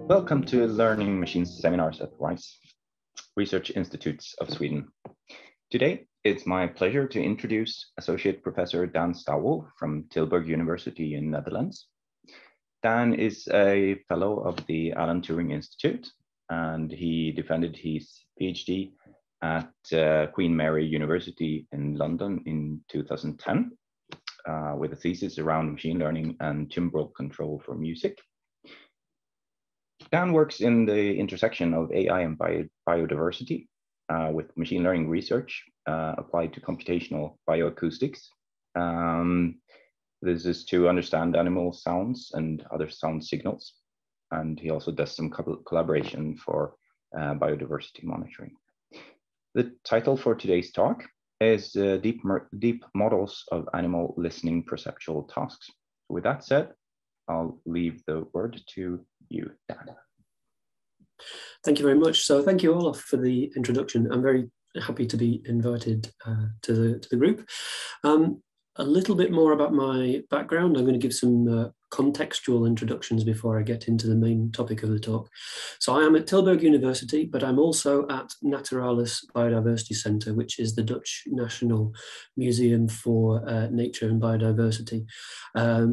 Welcome to Learning Machines seminars at RISE, Research Institutes of Sweden. Today, it's my pleasure to introduce Associate Professor Dan Stowell from Tilburg University in Netherlands. Dan is a fellow of the Alan Turing Institute, and he defended his PhD at Queen Mary University in London in 2010 with a thesis around machine learning and timbral control for music. Dan works in the intersection of AI and biodiversity with machine learning research applied to computational bioacoustics. This is to understand animal sounds and other sound signals. And he also does some collaboration for biodiversity monitoring. The title for today's talk is Deep Models of Animal Listening Perceptual Tasks. With that said, I'll leave the word to you, Dan. Thank you very much. So thank you, Olaf, for the introduction. I'm very happy to be invited to the group. A little bit more about my background. I'm going to give some contextual introductions before I get into the main topic of the talk. So I am at Tilburg University, but I'm also at Naturalis Biodiversity Centre, which is the Dutch National Museum for Nature and Biodiversity.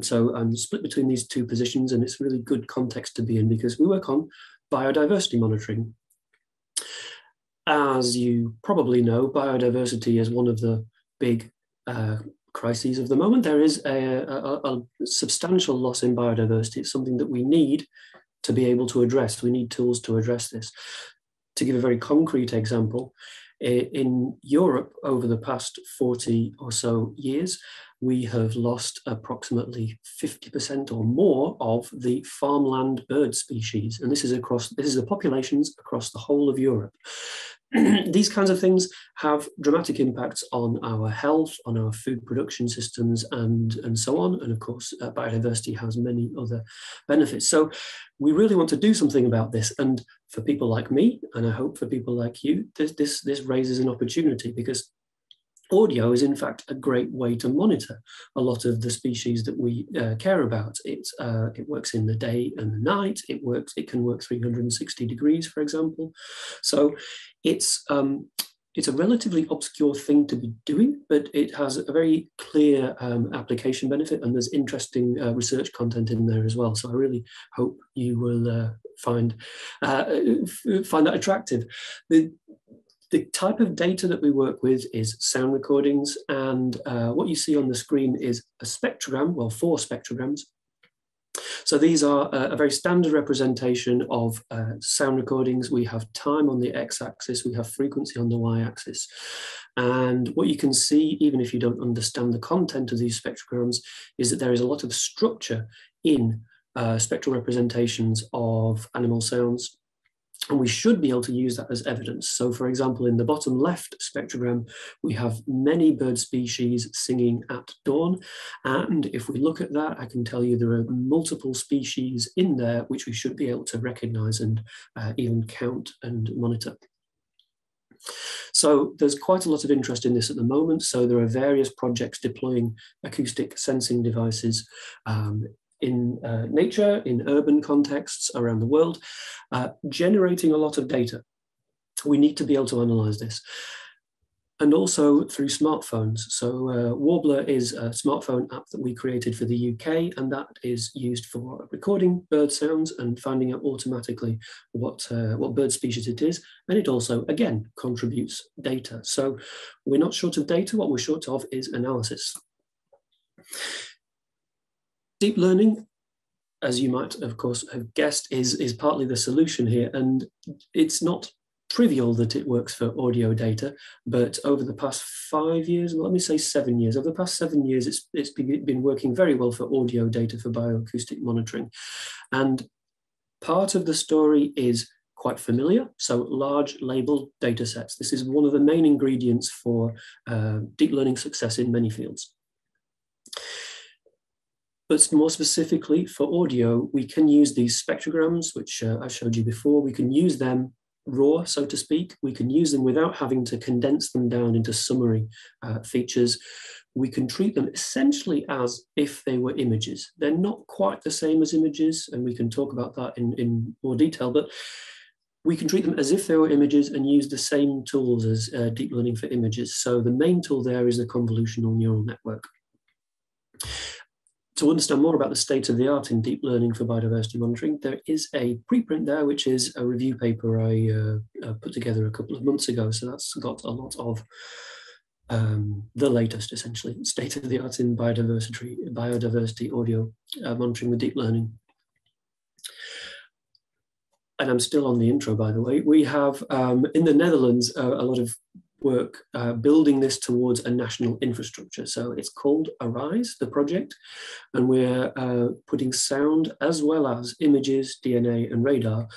So I'm split between these two positions, and it's really good context to be in because we work on biodiversity monitoring. As you probably know, biodiversity is one of the big crises of the moment. There is a substantial loss in biodiversity. It's something that we need to be able to address. We need tools to address this. To give a very concrete example, in Europe over the past 40 or so years, we have lost approximately 50% or more of the farmland bird species. And this is the populations across the whole of Europe. These kinds of things have dramatic impacts on our health, on our food production systems, and so on. And of course, biodiversity has many other benefits. So we really want to do something about this. And for people like me, and I hope for people like you, this raises an opportunity because audio is in fact a great way to monitor a lot of the species that we care about. It works in the day and the night. It can work 360 degrees, for example. So it's a relatively obscure thing to be doing, but it has a very clear application benefit, and there's interesting research content in there as well. So I really hope you will find that attractive. The type of data that we work with is sound recordings, and what you see on the screen is a spectrogram, well, 4 spectrograms. So these are a very standard representation of sound recordings. We have time on the x-axis, we have frequency on the y-axis. And what you can see, even if you don't understand the content of these spectrograms, is that there is a lot of structure in spectral representations of animal sounds. And we should be able to use that as evidence. So for example, in the bottom left spectrogram, we have many bird species singing at dawn. And if we look at that, I can tell you there are multiple species in there which we should be able to recognize and even count and monitor. So there's quite a lot of interest in this at the moment. So there are various projects deploying acoustic sensing devices in nature, in urban contexts around the world, generating a lot of data. We need to be able to analyze this. And also through smartphones. So Warbler is a smartphone app that we created for the UK, and that is used for recording bird sounds and finding out automatically what bird species it is. And it also, again, contributes data. So we're not short of data, what we're short of is analysis. Deep learning, as you might, of course, have guessed, is partly the solution here. And it's not trivial that it works for audio data, but over the past 5 years, let me say 7 years, over the past 7 years, it's been working very well for audio data for bioacoustic monitoring. And part of the story is quite familiar. So large labeled data sets. This is one of the main ingredients for deep learning success in many fields. But more specifically for audio, we can use these spectrograms, which I showed you before. We can use them raw, so to speak. We can use them without having to condense them down into summary features. We can treat them essentially as if they were images. They're not quite the same as images, and we can talk about that in more detail, but we can treat them as if they were images and use the same tools as deep learning for images. So the main tool there is the convolutional neural network. To understand more about the state of the art in deep learning for biodiversity monitoring, there is a preprint there, which is a review paper I put together a couple of months ago. So that's got a lot of the latest, essentially, state of the art in biodiversity audio monitoring with deep learning. And I'm still on the intro, by the way. We have, in the Netherlands, a lot of work building this towards a national infrastructure. So it's called ARISE, the project, and we're putting sound as well as images, DNA, and radar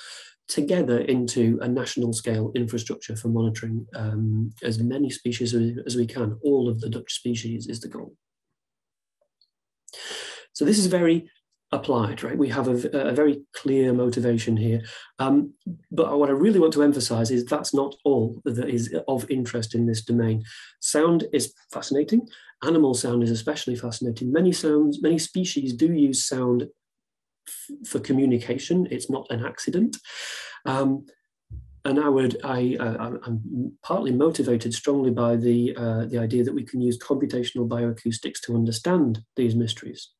together into a national scale infrastructure for monitoring as many species as we can. All of the Dutch species is the goal. So this is very applied, right? We have a very clear motivation here. But what I really want to emphasize is that's not all that is of interest in this domain. Sound is fascinating. Animal sound is especially fascinating. Many species do use sound for communication. It's not an accident. And I'm partly motivated strongly by the idea that we can use computational bioacoustics to understand these mysteries.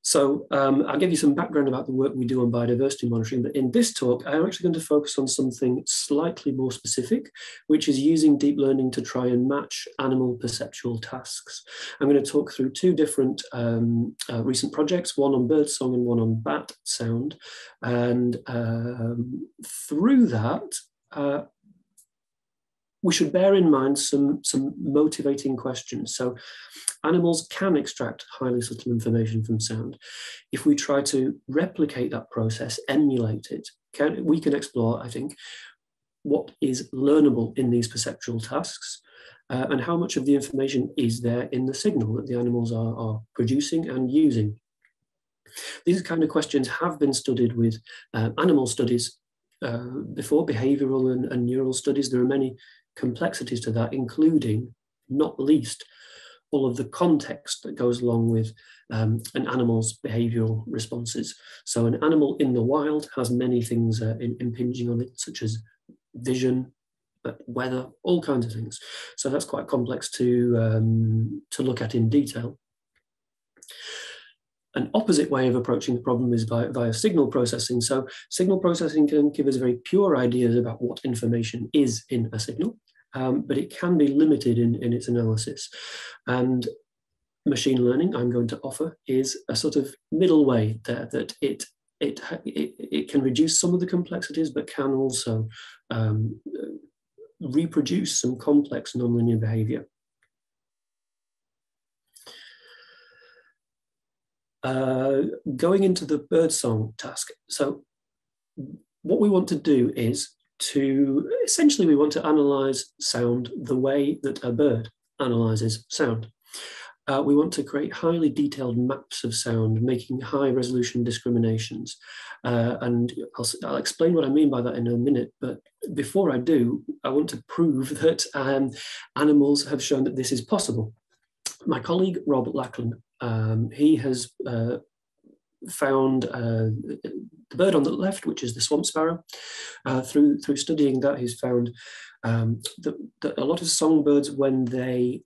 So I'll give you some background about the work we do on biodiversity monitoring, but in this talk, I'm actually going to focus on something slightly more specific, which is using deep learning to try and match animal perceptual tasks. I'm going to talk through two different recent projects, one on birdsong and one on bat sound. And through that, we should bear in mind some motivating questions. So animals can extract highly subtle information from sound. If we try to replicate that process, emulate it, we can explore, I think, what is learnable in these perceptual tasks and how much of the information is there in the signal that the animals are producing and using. These kind of questions have been studied with animal studies before, behavioural and neural studies. There are many complexities to that, including, not least, all of the context that goes along with an animal's behavioural responses. So an animal in the wild has many things impinging on it, such as vision, weather, all kinds of things. So that's quite complex to look at in detail. An opposite way of approaching the problem is via signal processing. So signal processing can give us very pure ideas about what information is in a signal, but it can be limited in its analysis. And machine learning, I'm going to offer, is a sort of middle way there, that it can reduce some of the complexities, but can also reproduce some complex nonlinear behavior. Going into the birdsong task. So what we want to do is essentially we want to analyze sound the way that a bird analyzes sound. We want to create highly detailed maps of sound, making high resolution discriminations. And I'll explain what I mean by that in a minute. But before I do, I want to prove that animals have shown that this is possible. My colleague, Rob Lackland, he has found the bird on the left, which is the swamp sparrow. Through studying that, he's found that a lot of songbirds, when they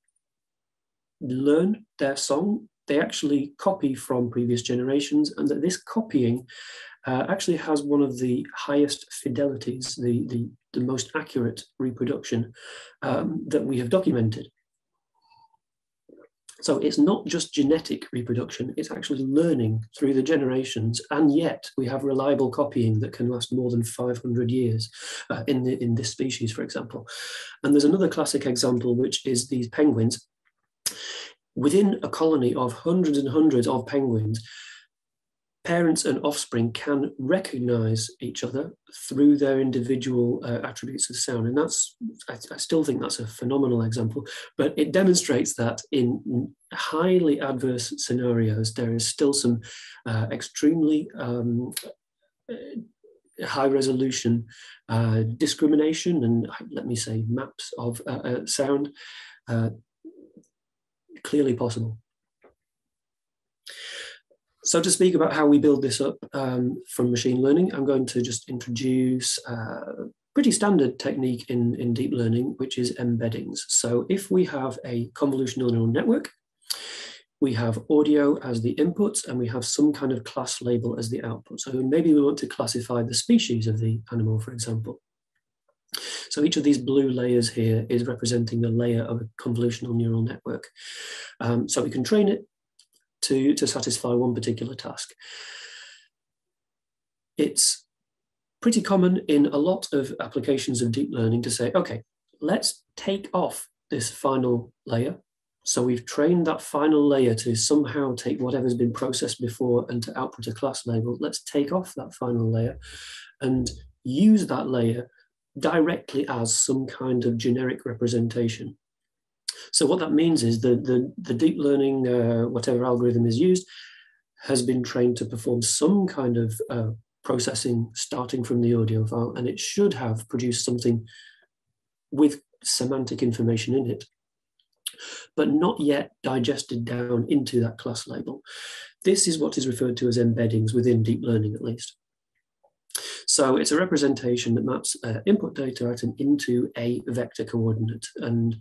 learn their song, they actually copy from previous generations, and that this copying actually has one of the highest fidelities, the most accurate reproduction that we have documented. So it's not just genetic reproduction, it's actually learning through the generations, and yet we have reliable copying that can last more than 500 years in this species, for example. And there's another classic example, which is these penguins. Within a colony of hundreds and hundreds of penguins, parents and offspring can recognize each other through their individual attributes of sound. And I still think that's a phenomenal example, but it demonstrates that in highly adverse scenarios, there is still some extremely high resolution discrimination and, let me say, maps of sound clearly possible. So to speak about how we build this up from machine learning, I'm going to just introduce a pretty standard technique in deep learning, which is embeddings. So if we have a convolutional neural network, we have audio as the input and we have some kind of class label as the output. So maybe we want to classify the species of the animal, for example. So each of these blue layers here is representing a layer of a convolutional neural network. So we can train it to satisfy one particular task. It's pretty common in a lot of applications of deep learning to say, okay, let's take off this final layer. So we've trained that final layer to somehow take whatever's been processed before and to output a class label. Let's take off that final layer and use that layer directly as some kind of generic representation. So what that means is the deep learning, whatever algorithm is used, has been trained to perform some kind of processing starting from the audio file, and it should have produced something with semantic information in it, but not yet digested down into that class label. This is what is referred to as embeddings within deep learning, at least. So it's a representation that maps input data item into a vector coordinate, and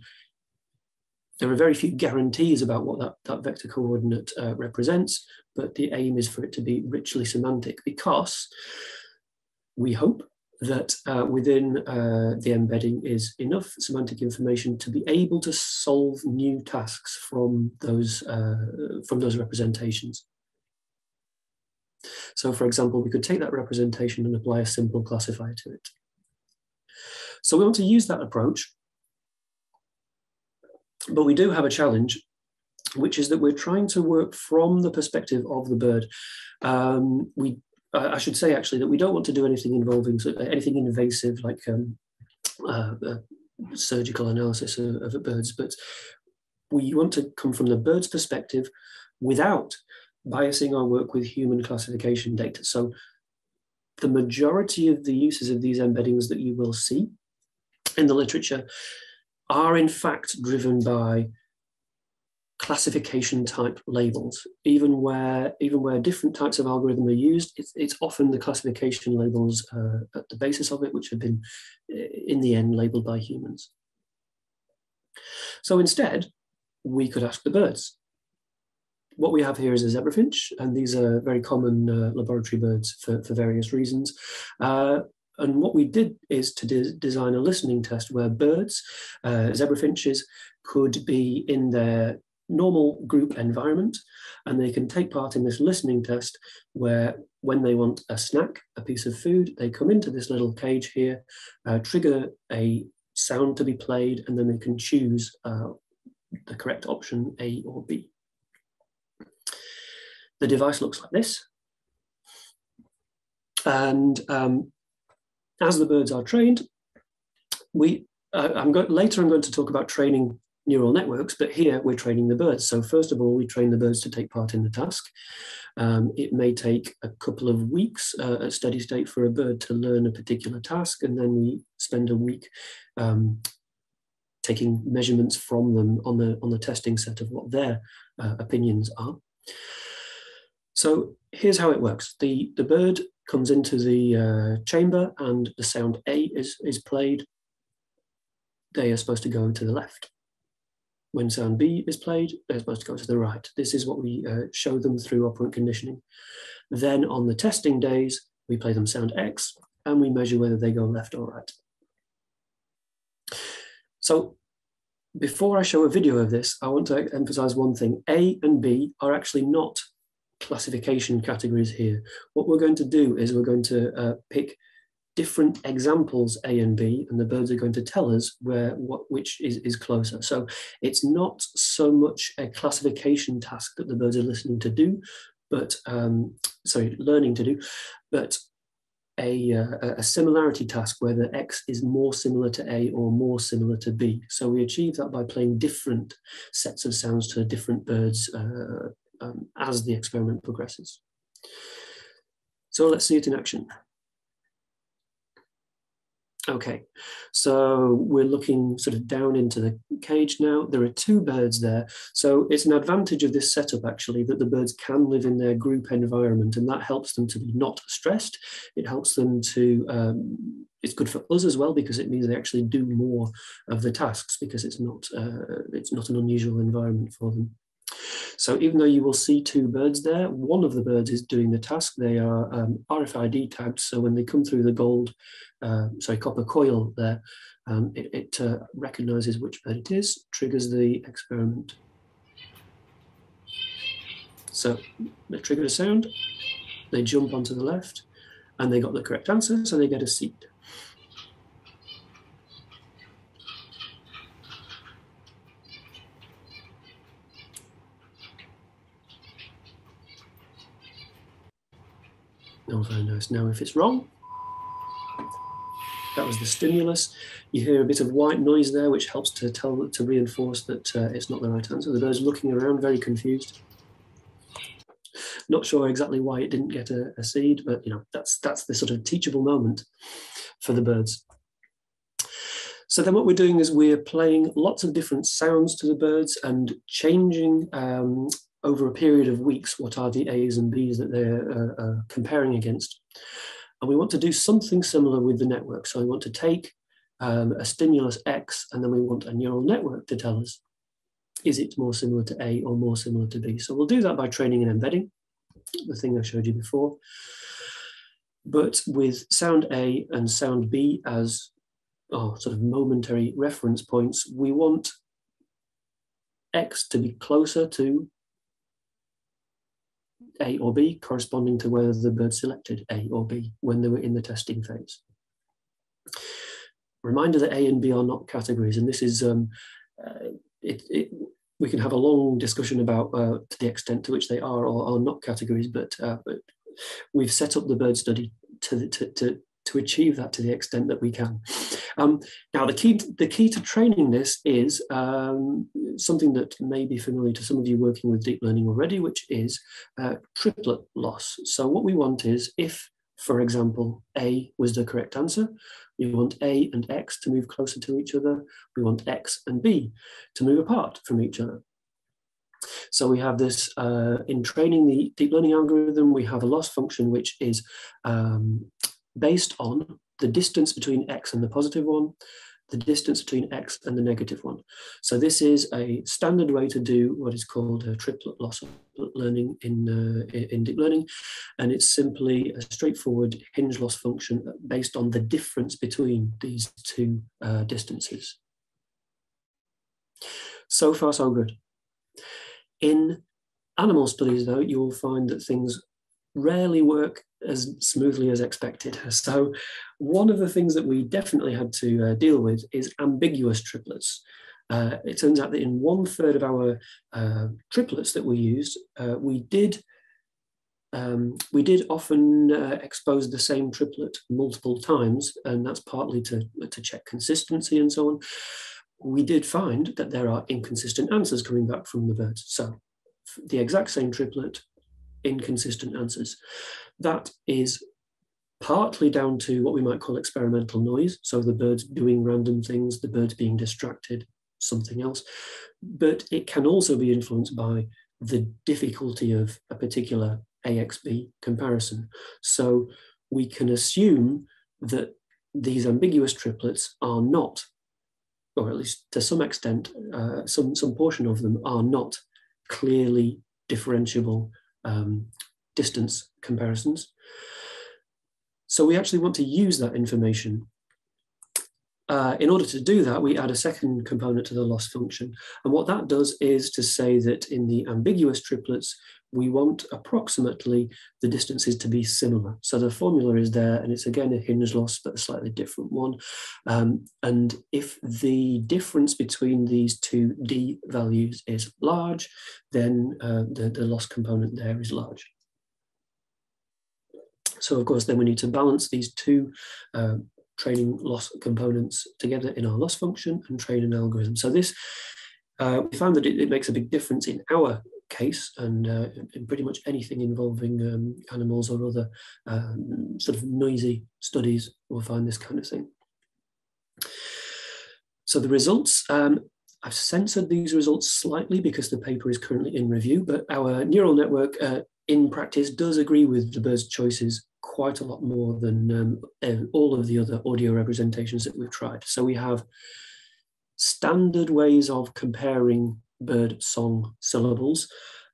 there are very few guarantees about what that vector coordinate represents, but the aim is for it to be richly semantic, because we hope that within the embedding is enough semantic information to be able to solve new tasks from those representations. So, for example, we could take that representation and apply a simple classifier to it. So we want to use that approach, but we do have a challenge, which is that we're trying to work from the perspective of the bird. I should say actually that we don't want to do anything involving anything invasive like surgical analysis of birds, but we want to come from the bird's perspective without biasing our work with human classification data. So the majority of the uses of these embeddings that you will see in the literature are in fact driven by classification type labels. Even where different types of algorithm are used, it's often the classification labels at the basis of it, which have been in the end labeled by humans. So instead, we could ask the birds. What we have here is a zebrafinch, and these are very common laboratory birds for various reasons. And what we did is to design a listening test where birds, zebrafinches, could be in their normal group environment, and they can take part in this listening test where when they want a snack, a piece of food, they come into this little cage here, trigger a sound to be played, and then they can choose the correct option, A or B. The device looks like this. And as the birds are trained, later I'm going to talk about training neural networks, but here we're training the birds. So first of all, we train the birds to take part in the task. It may take a couple of weeks at steady state for a bird to learn a particular task, and then we spend a week taking measurements from them on the testing set of what their opinions are. So here's how it works. The bird comes into the chamber and the sound A is played. They are supposed to go to the left. When sound B is played, they're supposed to go to the right. This is what we show them through operant conditioning. Then on the testing days, we play them sound X and we measure whether they go left or right. So before I show a video of this, I want to emphasize one thing. A and B are actually not classification categories here. What we're going to do is we're going to pick different examples A and B, and the birds are going to tell us which is closer. So it's not so much a classification task that the birds are listening to do, but learning to do, but a similarity task where the X is more similar to A or more similar to B. So we achieve that by playing different sets of sounds to different birds as the experiment progresses. So let's see it in action. Okay, so we're looking sort of down into the cage now. There are two birds there. So it's an advantage of this setup, actually, that the birds can live in their group environment, and that helps them to be not stressed. It helps them to, it's good for us as well, because it means they actually do more of the tasks, because it's not an unusual environment for them. So even though you will see two birds there, one of the birds is doing the task. They are RFID tagged, so when they come through the copper coil there, it recognizes which bird it is, triggers the experiment. So they triggered a sound, they jump onto the left, and they got the correct answer, so they get a seed. Oh, very nice. Now, if it's wrong, that was the stimulus. You hear a bit of white noise there, which helps to reinforce that it's not the right answer. The bird's looking around, very confused. Not sure exactly why it didn't get a seed, but that's the sort of teachable moment for the birds. So then what we're doing is we're playing lots of different sounds to the birds and changing over a period of weeks what are the A's and B's that they're comparing against. And we want to do something similar with the network. So we want to take a stimulus X, and then we want a neural network to tell us, is it more similar to A or more similar to B? So we'll do that by training an embedding, the thing I showed you before. But with sound A and sound B as sort of momentary reference points, we want X to be closer to A or B, corresponding to whether the bird selected A or B when they were in the testing phase. Reminder that A and B are not categories, and this is, we can have a long discussion about to the extent to which they are or are not categories, but we've set up the bird study to achieve that to the extent that we can. Now, the key to training this is something that may be familiar to some of you working with deep learning already, which is triplet loss. So what we want is, if, for example, A was the correct answer, we want A and X to move closer to each other. We want X and B to move apart from each other. So we have this, in training the deep learning algorithm, we have a loss function which is based on the distance between X and the positive one, the distance between X and the negative one. So this is a standard way to do what is called a triplet loss learning in deep learning. And it's simply a straightforward hinge loss function based on the difference between these two distances. So far, so good. In animal studies, though, you will find that things rarely work as smoothly as expected. So one of the things that we definitely had to deal with is ambiguous triplets. It turns out that in 1/3 of our triplets that we used, we did often expose the same triplet multiple times, and that's partly to check consistency and so on. We did find that there are inconsistent answers coming back from the birds. So the exact same triplet, inconsistent answers. That is partly down to what we might call experimental noise. So the birds doing random things, the birds being distracted, something else. But it can also be influenced by the difficulty of a particular AXB comparison. So we can assume that these ambiguous triplets are not, or at least to some extent, some portion of them are not clearly differentiable distance comparisons. So we actually want to use that information. In order to do that, we add a second component to the loss function. And what that does is to say that in the ambiguous triplets, we want approximately the distances to be similar. So the formula is there, and it's again a hinge loss, but a slightly different one. And if the difference between these two D values is large, then the loss component there is large. So of course, then we need to balance these two training loss components together in our loss function and train an algorithm. So this, we found that it makes a big difference in our case, and in pretty much anything involving animals or other sort of noisy studies, we'll find this kind of thing. So the results, I've censored these results slightly because the paper is currently in review, but our neural network in practice does agree with the bird's choices quite a lot more than all of the other audio representations that we've tried. So we have standard ways of comparing bird song syllables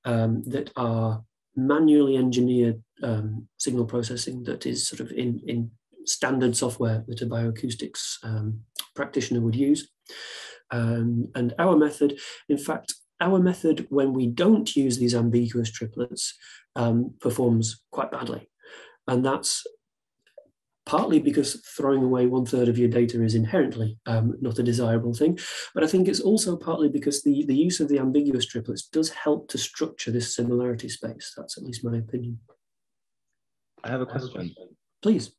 that are manually engineered signal processing that is sort of in standard software that a bioacoustics practitioner would use. And our method, in fact, our method when we don't use these ambiguous triplets performs quite badly. And that's partly because throwing away 1/3 of your data is inherently not a desirable thing. But I think it's also partly because the use of the ambiguous triplets does help to structure this similarity space. That's at least my opinion. I have a question. Please.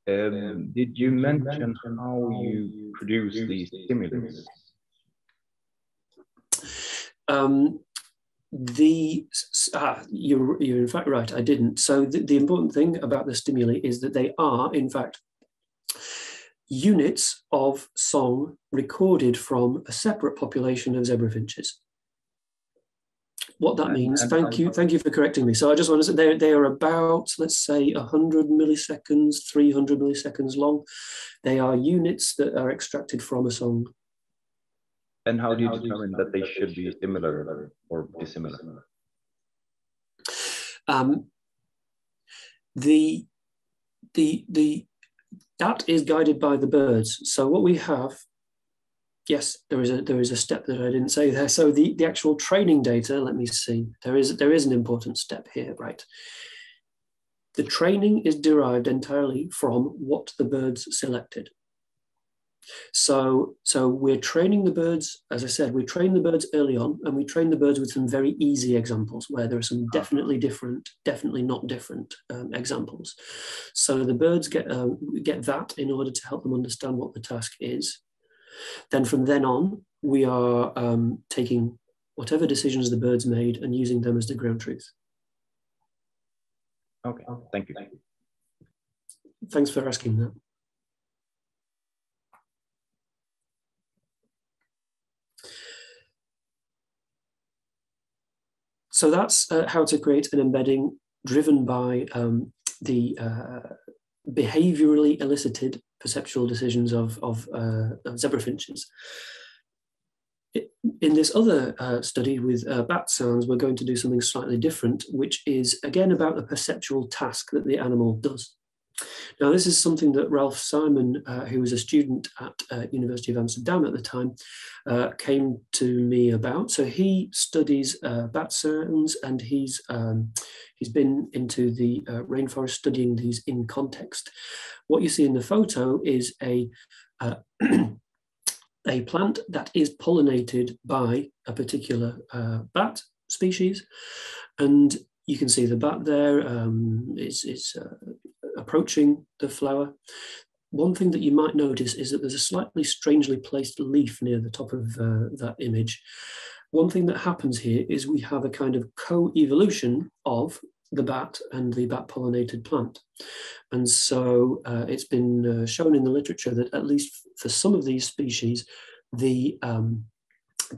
Did you mention how you produce these stimulants? You're in fact right, I didn't. So the important thing about the stimuli is that they are, in fact, units of song recorded from a separate population of zebrafinches. What that means, thank you for correcting me. So I just want to say they are about, let's say, 100 milliseconds, 300 milliseconds long. They are units that are extracted from a song. And how do you determine that they should be similar or dissimilar? That is guided by the birds. So what we have, yes, there is a step that I didn't say there. So the actual training data, let me see. There is an important step here, right? The training is derived entirely from what the birds selected. So we're training the birds, as I said, we train the birds early on, and we train the birds with some very easy examples where there are some definitely different, definitely not different examples. So the birds get that in order to help them understand what the task is. Then from then on, we are taking whatever decisions the birds made and using them as the ground truth. Okay, thank you. Thanks for asking that. So that's how to create an embedding driven by the behaviourally elicited perceptual decisions of zebrafinches. In this other study with bat sounds, we're going to do something slightly different, which is again about the perceptual task that the animal does. Now, this is something that Ralph Simon, who was a student at University of Amsterdam at the time, came to me about. So he studies bat sounds, and he's been into the rainforest studying these in context. What you see in the photo is a plant that is pollinated by a particular bat species, and you can see the bat there is approaching the flower. One thing that you might notice is that there's a slightly strangely placed leaf near the top of that image. One thing that happens here is we have a kind of co-evolution of the bat and the bat-pollinated plant. And so it's been shown in the literature that at least for some of these species, the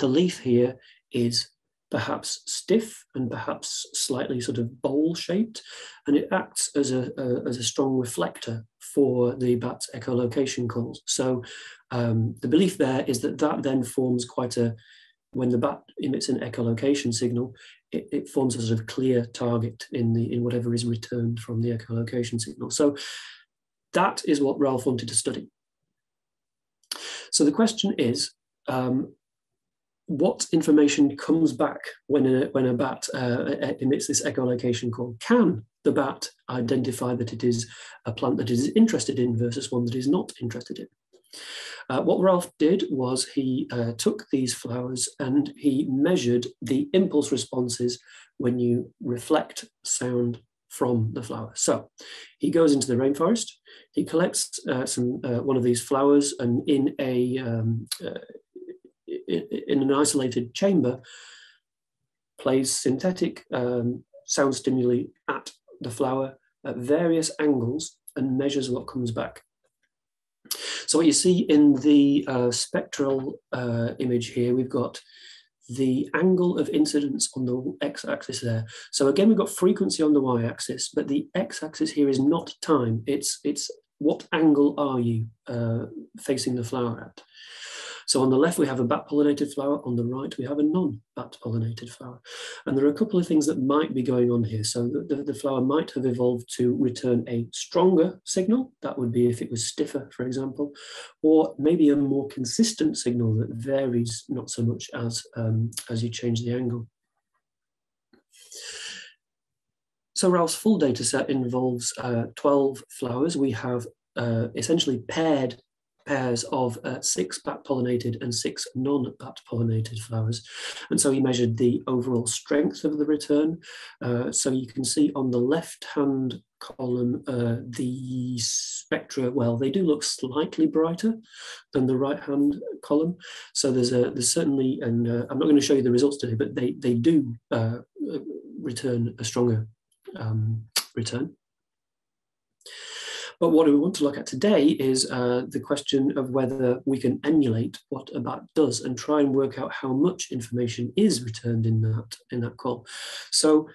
leaf here is perhaps stiff and perhaps slightly sort of bowl-shaped, and it acts as a strong reflector for the bat's echolocation calls. So the belief there is that then forms quite when the bat emits an echolocation signal, it forms a sort of clear target in whatever is returned from the echolocation signal. So that is what Ralph wanted to study. So the question is, what information comes back when a bat emits this echolocation call? Can the bat identify that it is a plant that it is interested in versus one that is not interested in? What Ralph did was he took these flowers and he measured the impulse responses when you reflect sound from the flower. So he goes into the rainforest, he collects one of these flowers, and in an isolated chamber, plays synthetic sound stimuli at the flower at various angles and measures what comes back. So what you see in the spectral image here, we've got the angle of incidence on the x-axis there. So again, we've got frequency on the y-axis, but the x-axis here is not time. It's what angle are you facing the flower at? So on the left, we have a bat-pollinated flower. On the right, we have a non-bat-pollinated flower. And there are a couple of things that might be going on here. So the flower might have evolved to return a stronger signal. That would be if it was stiffer, for example, or maybe a more consistent signal that varies not so much as you change the angle. So Ralph's full data set involves 12 flowers. We have essentially pairs of 6 bat-pollinated and 6 non-bat-pollinated flowers. And so he measured the overall strength of the return. So you can see on the left-hand column, the spectra, well, they do look slightly brighter than the right-hand column. So there's certainly, and I'm not going to show you the results today, but they do return a stronger return. But what we want to look at today is the question of whether we can emulate what a bat does and try and work out how much information is returned in that call. So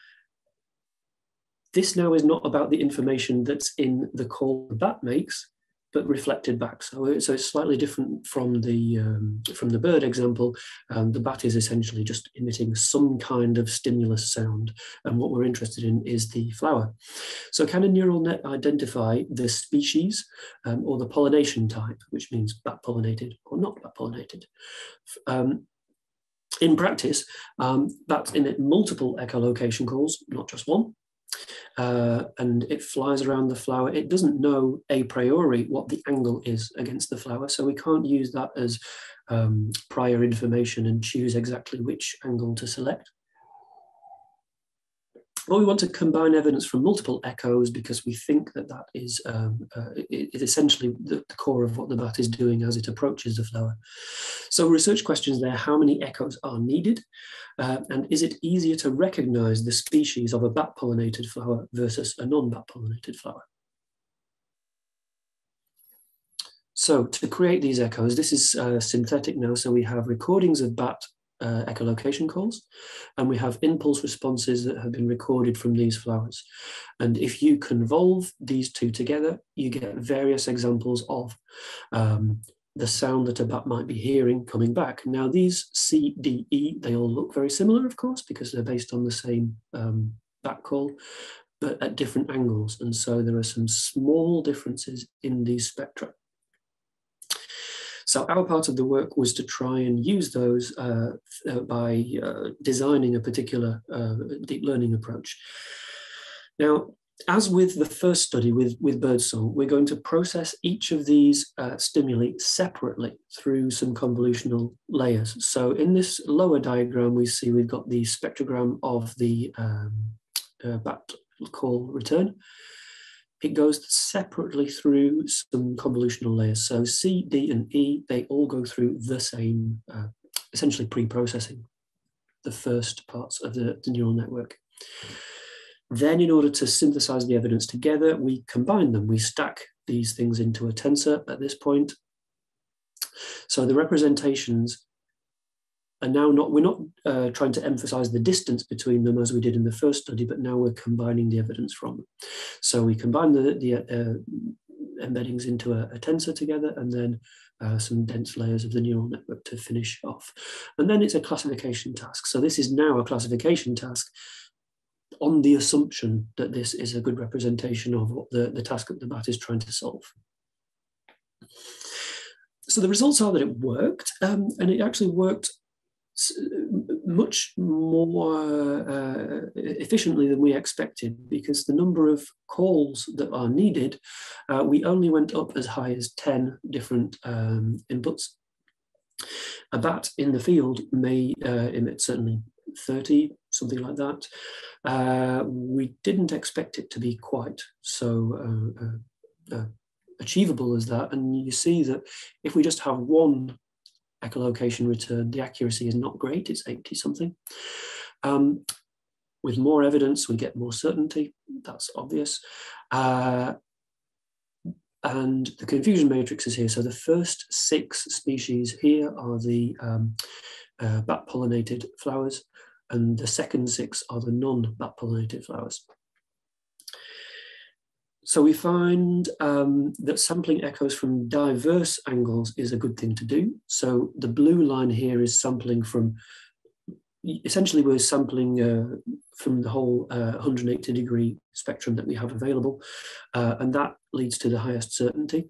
this now is not about the information that's in the call the bat makes, but reflected back. So it's slightly different from the bird example. The bat is essentially just emitting some kind of stimulus sound, and what we're interested in is the flower. So can a neural net identify the species or the pollination type, which means bat-pollinated or not bat-pollinated? In practice, bats emit multiple echolocation calls, not just one. And it flies around the flower. It doesn't know a priori what the angle is against the flower, so we can't use that as prior information and choose exactly which angle to select. But we want to combine evidence from multiple echoes because we think that that is essentially the core of what the bat is doing as it approaches the flower. So research questions there: how many echoes are needed? And is it easier to recognize the species of a bat-pollinated flower versus a non-bat-pollinated flower? So to create these echoes, this is synthetic now. So we have recordings of bat echolocation calls, and we have impulse responses that have been recorded from these flowers. And if you convolve these two together, you get various examples of the sound that a bat might be hearing coming back. Now these C, D, E, they all look very similar, of course, because they're based on the same bat call, but at different angles. And so there are some small differences in these spectra. So our part of the work was to try and use those by designing a particular deep learning approach. Now, as with the first study with birdsong, we're going to process each of these stimuli separately through some convolutional layers. So in this lower diagram, we see we've got the spectrogram of the bat call return. It goes separately through some convolutional layers. So C, D, and E, they all go through the same, essentially pre-processing the first parts of the neural network. Then in order to synthesize the evidence together, we combine them. We stack these things into a tensor at this point. So the representations are now not, we're not trying to emphasize the distance between them as we did in the first study, but now we're combining the evidence from them. So we combine the embeddings into a tensor together, and then some dense layers of the neural network to finish off. And then it's a classification task. So this is now a classification task on the assumption that this is a good representation of what the task that the bat is trying to solve. So the results are that it worked, and it actually worked much more efficiently than we expected, because the number of calls that are needed, we only went up as high as 10 different inputs. A bat in the field may emit certainly 30, something like that. We didn't expect it to be quite so achievable as that. And you see that if we just have one echolocation return, the accuracy is not great, it's 80 something. With more evidence, we get more certainty, that's obvious. And the confusion matrix is here. So the first 6 species here are the bat-pollinated flowers, and the second 6 are the non-bat-pollinated flowers. So we find that sampling echoes from diverse angles is a good thing to do. So the blue line here is sampling from, essentially we're sampling from the whole 180-degree spectrum that we have available, and that leads to the highest certainty.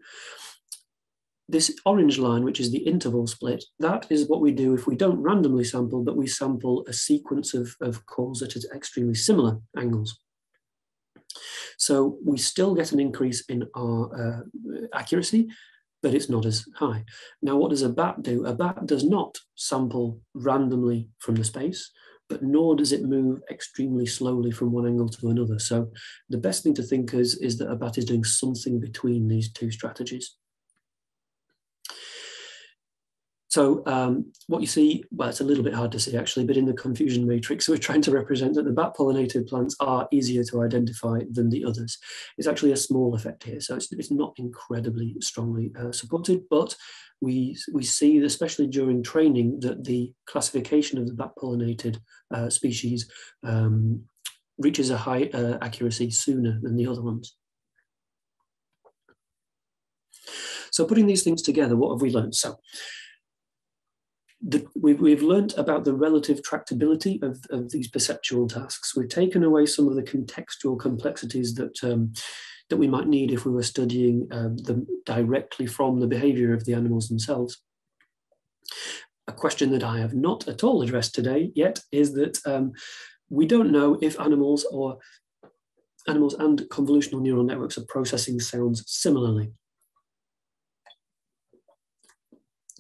This orange line, which is the interval split, that is what we do if we don't randomly sample, but we sample a sequence of calls at extremely similar angles. So we still get an increase in our accuracy, but it's not as high. Now, what does a bat do? A bat does not sample randomly from the space, but nor does it move extremely slowly from one angle to another. So the best thing to think is that a bat is doing something between these two strategies. So what you see, well, it's a little bit hard to see actually, but in the confusion matrix, we're trying to represent that the bat-pollinated plants are easier to identify than the others. It's actually a small effect here, so it's not incredibly strongly supported, but we see, especially during training, that the classification of the bat-pollinated species reaches a high accuracy sooner than the other ones. So putting these things together, what have we learned? So we've learnt about the relative tractability of these perceptual tasks. We've taken away some of the contextual complexities that that we might need if we were studying them directly from the behaviour of the animals themselves. A question that I have not at all addressed today yet is that we don't know if animals and convolutional neural networks are processing sounds similarly.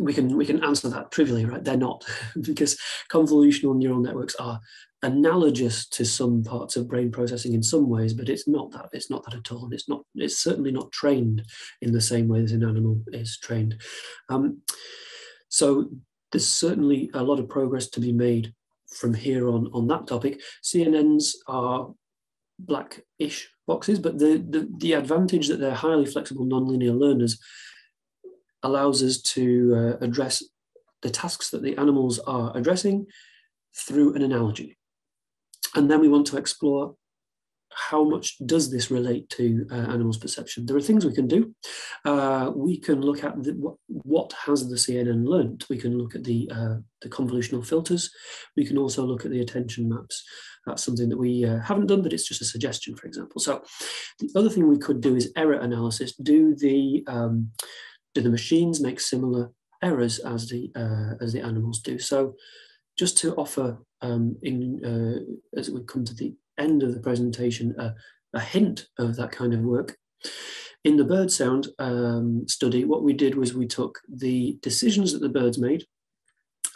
We can answer that trivially, right? They're not, because convolutional neural networks are analogous to some parts of brain processing in some ways, but it's not that at all, and it's certainly not trained in the same way as an animal is trained. So there's certainly a lot of progress to be made from here on that topic. CNNs are black-ish boxes, but the advantage that they're highly flexible nonlinear learners allows us to address the tasks that the animals are addressing through an analogy. And then we want to explore how much does this relate to animals' perception. There are things we can do. We can look at what has the CNN learned. We can look at the convolutional filters. We can also look at the attention maps. That's something that we haven't done, but it's just a suggestion, for example. So the other thing we could do is error analysis. Do the machines make similar errors as the animals do? So just to offer, as we come to the end of the presentation, a hint of that kind of work. In the bird sound study, what we did was we took the decisions that the birds made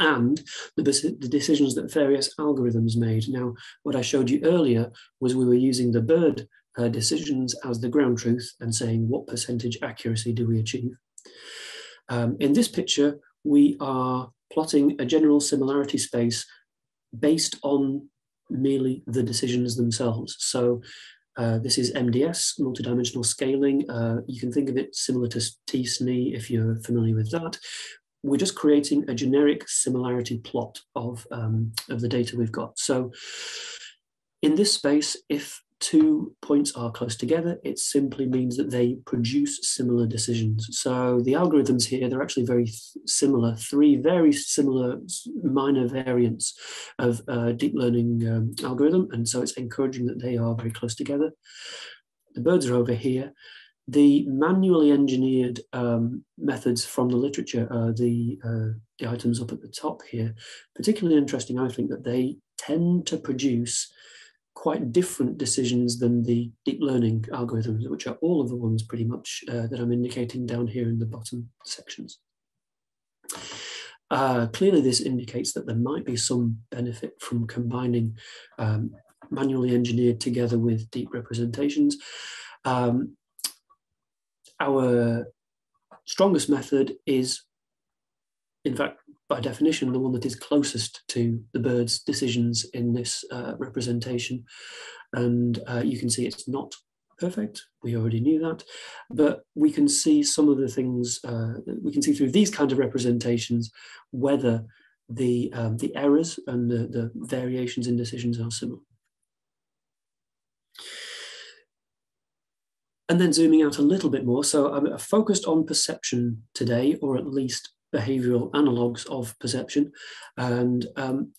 and the decisions that various algorithms made. Now, what I showed you earlier was we were using the bird decisions as the ground truth and saying what percentage accuracy do we achieve. In this picture, we are plotting a general similarity space based on merely the decisions themselves. So this is MDS, multidimensional scaling. You can think of it similar to T-SNE if you're familiar with that. We're just creating a generic similarity plot of the data we've got. So in this space, if 2 points are close together, it simply means that they produce similar decisions. So the algorithms here, they're actually very similar, 3 very similar minor variants of deep learning algorithm, and so it's encouraging that they are very close together. The birds are over here. The manually engineered methods from the literature are the items up at the top here. Particularly interesting, I think, that they tend to produce quite different decisions than the deep learning algorithms, which are all of the ones pretty much that I'm indicating down here in the bottom sections. Clearly, this indicates that there might be some benefit from combining manually engineered together with deep representations. Our strongest method is, in fact, by definition, the one that is closest to the bird's decisions in this representation. And you can see it's not perfect. We already knew that, but we can see some of the things, we can see through these kinds of representations whether the errors and the variations in decisions are similar. And then zooming out a little bit more, so I'm focused on perception today, or at least behavioural analogues of perception, and I'm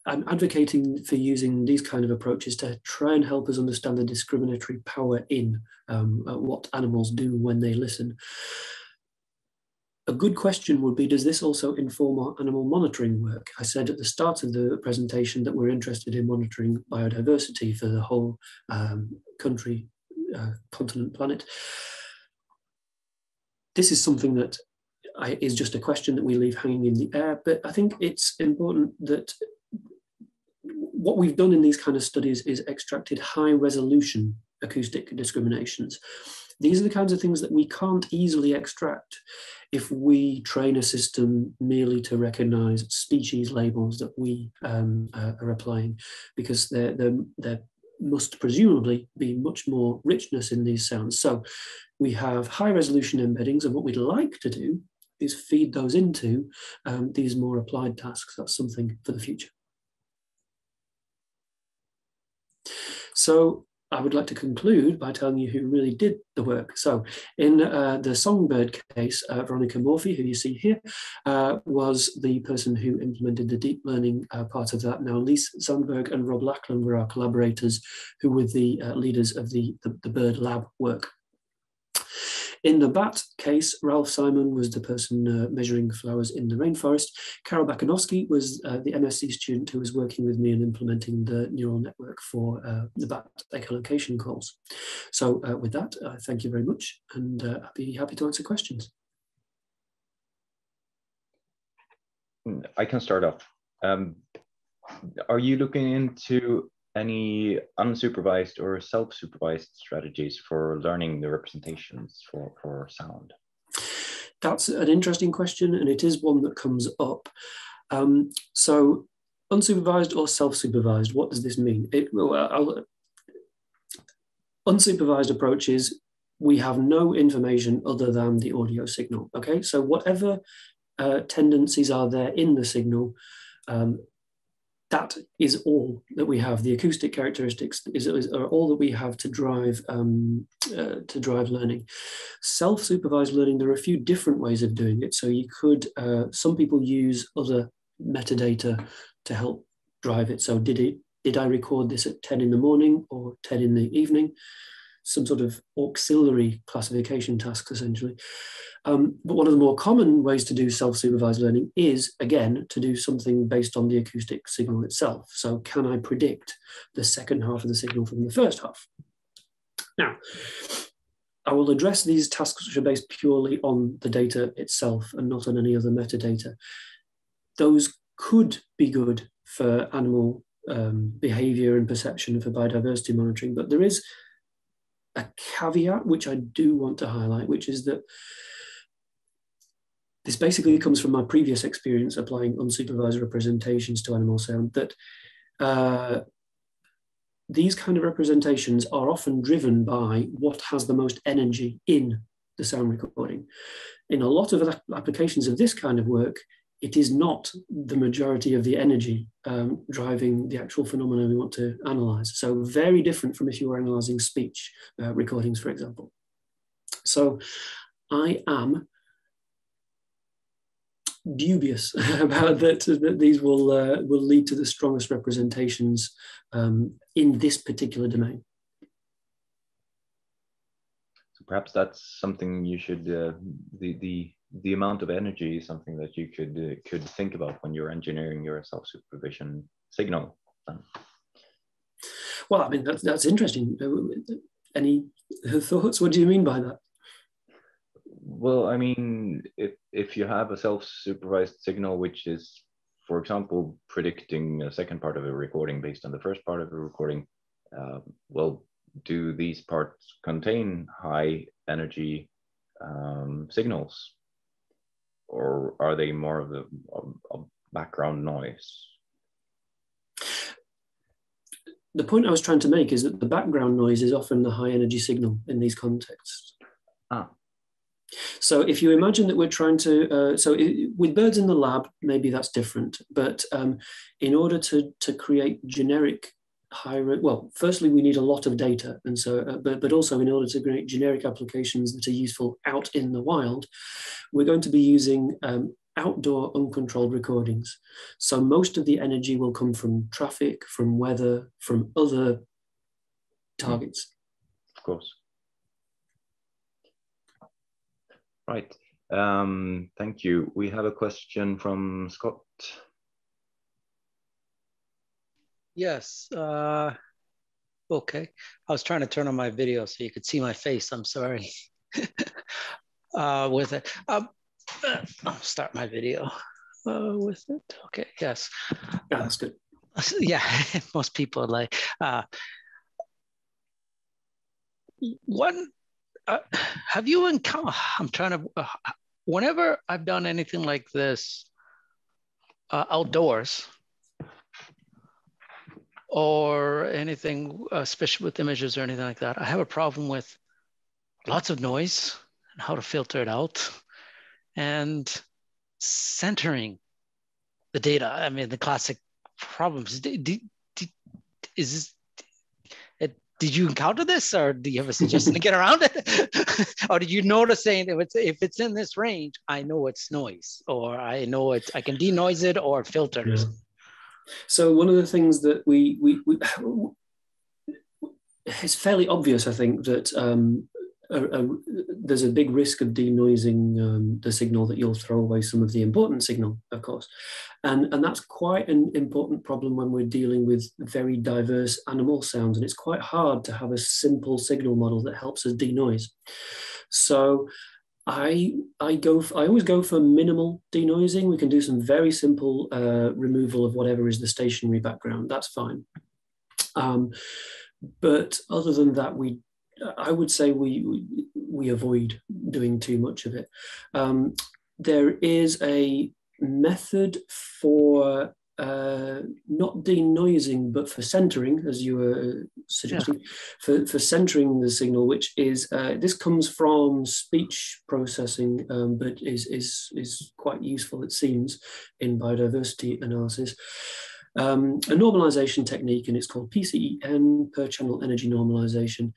advocating for using these kind of approaches to try and help us understand the discriminatory power in what animals do when they listen. A good question would be, does this also inform our animal monitoring work? I said at the start of the presentation that we're interested in monitoring biodiversity for the whole country, continent, planet. This is something that is just a question that we leave hanging in the air, but I think it's important that what we've done in these kind of studies is extracted high resolution acoustic discriminations. These are the kinds of things that we can't easily extract if we train a system merely to recognize species labels that we are applying, because there must presumably be much more richness in these sounds. So we have high resolution embeddings, and what we'd like to do is feed those into these more applied tasks. That's something for the future. So I would like to conclude by telling you who really did the work. So in the songbird case, Veronica Morphy, who you see here, was the person who implemented the deep learning part of that. Now, Lise Sandberg and Rob Lackland were our collaborators who were the leaders of the bird lab work. In the bat case, Ralph Simon was the person measuring flowers in the rainforest. Karol Bakanowski was the MSc student who was working with me and implementing the neural network for the bat echolocation calls. So with that, thank you very much, and I'll be happy to answer questions. I can start off. Are you looking into any unsupervised or self-supervised strategies for learning the representations for sound? That's an interesting question, and it is one that comes up. So unsupervised or self-supervised, what does this mean? Unsupervised approaches, we have no information other than the audio signal, okay? So whatever tendencies are there in the signal, that is all that we have. The acoustic characteristics are all that we have to drive learning. Self-supervised learning, there are a few different ways of doing it. So you could, some people use other metadata to help drive it. So did I record this at 10 in the morning or 10 in the evening? Some sort of auxiliary classification tasks, essentially. But one of the more common ways to do self-supervised learning is, again, to do something based on the acoustic signal itself. So can I predict the second half of the signal from the first half? Now, I will address these tasks which are based purely on the data itself and not on any other metadata. Those could be good for animal behavior and perception for biodiversity monitoring, but there is a caveat which I do want to highlight, which is that this basically comes from my previous experience applying unsupervised representations to animal sound, that these kind of representations are often driven by what has the most energy in the sound recording. In a lot of applications of this kind of work, it is not the majority of the energy driving the actual phenomena we want to analyze. So very different from if you were analyzing speech recordings, for example. So I am dubious about that these will lead to the strongest representations in this particular domain. So perhaps that's something you should, the amount of energy is something that you could think about when you're engineering your self-supervision signal. Well, I mean, that's interesting. Any thoughts? What do you mean by that? Well, I mean, if you have a self-supervised signal, which is, for example, predicting a second part of a recording based on the first part of a recording, well, do these parts contain high energy signals? Or are they more of a background noise? the point I was trying to make is that the background noise is often the high energy signal in these contexts. Ah. So if you imagine that we're trying to, with birds in the lab, maybe that's different. But in order to create generic well, firstly, we need a lot of data. And so, but also in order to create generic applications that are useful out in the wild, we're going to be using outdoor uncontrolled recordings. So most of the energy will come from traffic, from weather, from other targets. Of course. Right. Thank you. We have a question from Scott. Yes. Okay. I was trying to turn on my video so you could see my face. I'm sorry. With it. I'll start my video with it. Okay. Yes. That's good. Yeah. Most people like one. Have you encountered? I'm trying to. Whenever I've done anything like this outdoors, or anything, especially with images or anything like that, I have a problem with lots of noise and how to filter it out and centering the data. I mean, the classic problems. Did you encounter this, or do you have a suggestion to get around it? Or did you notice saying if it's in this range, I know it's noise, or I know I can denoise it or filter it. Yeah. So one of the things that it's fairly obvious, I think, that there's a big risk of denoising the signal, that you'll throw away some of the important signal, of course. And that's quite an important problem when we're dealing with very diverse animal sounds. And it's quite hard to have a simple signal model that helps us denoise. So I always go for minimal denoising. We can do some very simple removal of whatever is the stationary background. That's fine. But other than that, I would say we avoid doing too much of it. There is a method for not denoising, but for centering, as you were suggesting, yeah. for centering the signal, which is, this comes from speech processing, but is quite useful, it seems, in biodiversity analysis. A normalization technique, and it's called PCEN, per channel energy normalization.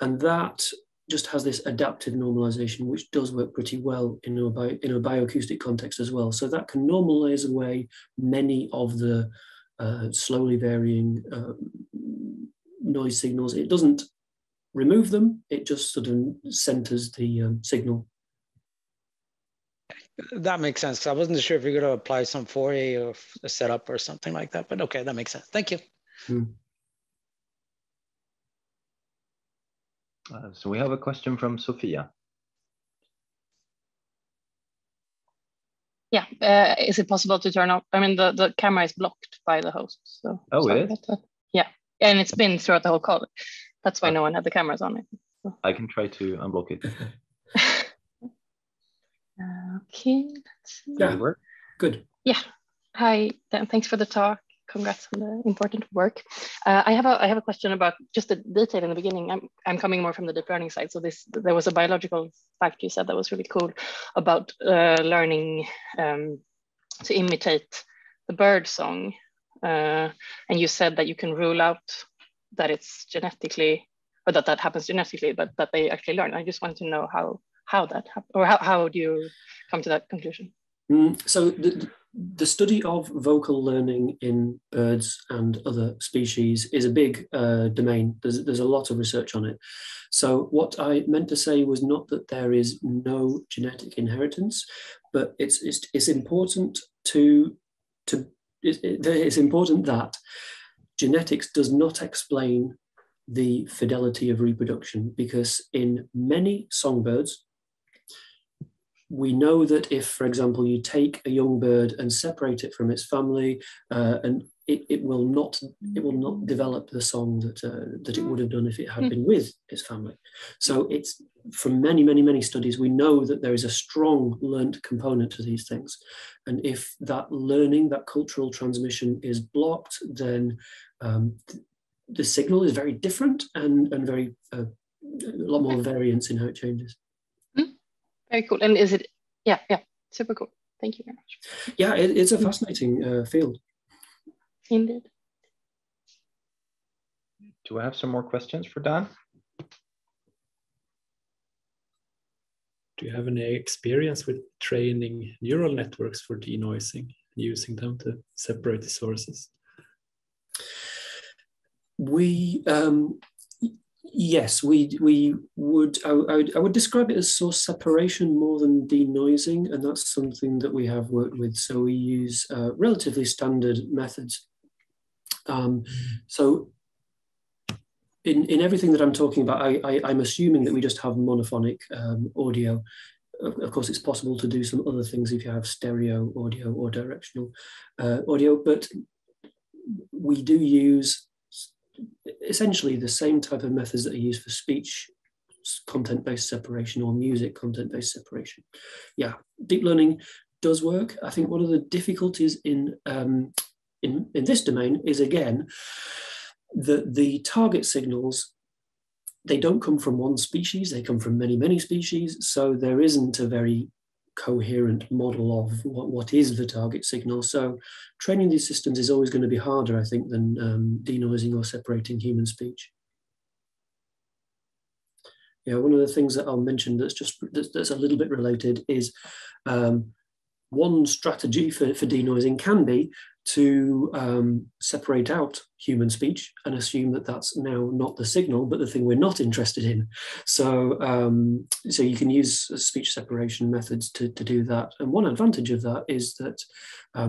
And that just has this adaptive normalization, which does work pretty well in a bioacoustic context as well. So that can normalize away many of the slowly varying noise signals. It doesn't remove them, it just sort of centers the signal. That makes sense. I wasn't sure if you're going to apply some Fourier or a setup or something like that, but okay, that makes sense. Thank you. So we have a question from Sophia. Yeah, is it possible to turn off? I mean, the camera is blocked by the host. So it is? Yeah, and it's been throughout the whole call. That's why no one had the cameras on it. So. I can try to unblock it. Okay, let's see. Yeah, good. Yeah, hi, Dan, thanks for the talk. Congrats on the important work. I have a question about just the detail in the beginning. I'm coming more from the deep learning side. So there was a biological fact you said that was really cool about learning to imitate the bird song. And you said that you can rule out that it's genetically, or that happens genetically, but that they actually learn. I just wanted to know how that happened, or how do you come to that conclusion? So the study of vocal learning in birds and other species is a big domain. There's a lot of research on it. So what I meant to say was not that there is no genetic inheritance, but it's important it's important that genetics does not explain the fidelity of reproduction, because in many songbirds, we know that if, for example, you take a young bird and separate it from its family, and it will not develop the song that it would have done if it had been with its family. So it's, from many studies, we know that there is a strong learnt component to these things. And if that learning, that cultural transmission is blocked, then the signal is very different and very a lot more variance in how it changes. Very cool. And is it, yeah, super cool. Thank you very much. Yeah, it's a fascinating field. Indeed. Do I have some more questions for Dan? Do you have any experience with training neural networks for denoising, using them to separate the sources? Yes, we would. I would describe it as source separation more than denoising, and that's something that we have worked with. So we use relatively standard methods. So in everything that I'm talking about, I'm assuming that we just have monophonic audio. Of course, it's possible to do some other things if you have stereo audio or directional audio, but we do use essentially the same type of methods that are used for speech content-based separation or music content-based separation. Yeah, deep learning does work. I think one of the difficulties in this domain is, again, the target signals, they don't come from one species, they come from many species, so there isn't a very coherent model of what is the target signal. So training these systems is always going to be harder, I think, than denoising or separating human speech. Yeah, one of the things that I'll mention that's a little bit related is one strategy for denoising can be to separate out human speech and assume that that's now not the signal, but the thing we're not interested in. So, so you can use speech separation methods to do that. And one advantage of that is that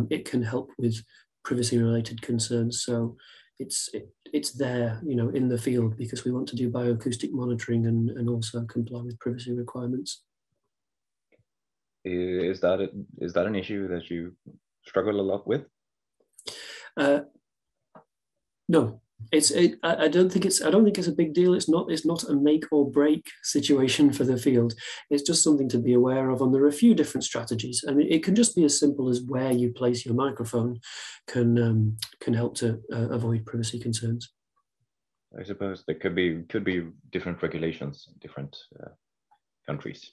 it can help with privacy-related concerns. So it's there, you know, in the field because we want to do bioacoustic monitoring and also comply with privacy requirements. Is that an issue that you struggle a lot with? No, I don't think it's a big deal. It's not a make or break situation for the field. It's just something to be aware of. And there are a few different strategies. I mean, it can just be as simple as where you place your microphone can help to avoid privacy concerns. I suppose there could be different regulations in different countries.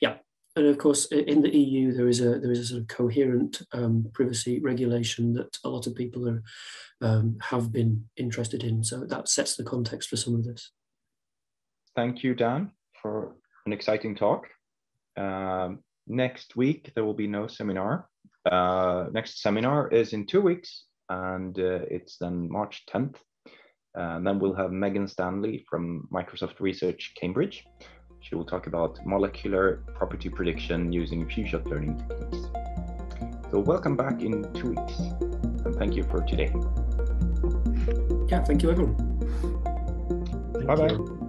Yeah. And of course, in the EU, there is a sort of coherent privacy regulation that a lot of people have been interested in. So that sets the context for some of this. Thank you, Dan, for an exciting talk. Next week, there will be no seminar. Next seminar is in 2 weeks, and it's then March 10th. And then we'll have Megan Stanley from Microsoft Research Cambridge. She will talk about molecular property prediction using few-shot learning techniques. So welcome back in 2 weeks, and thank you for today. Yeah, thank you, everyone. Thank Bye-bye. you.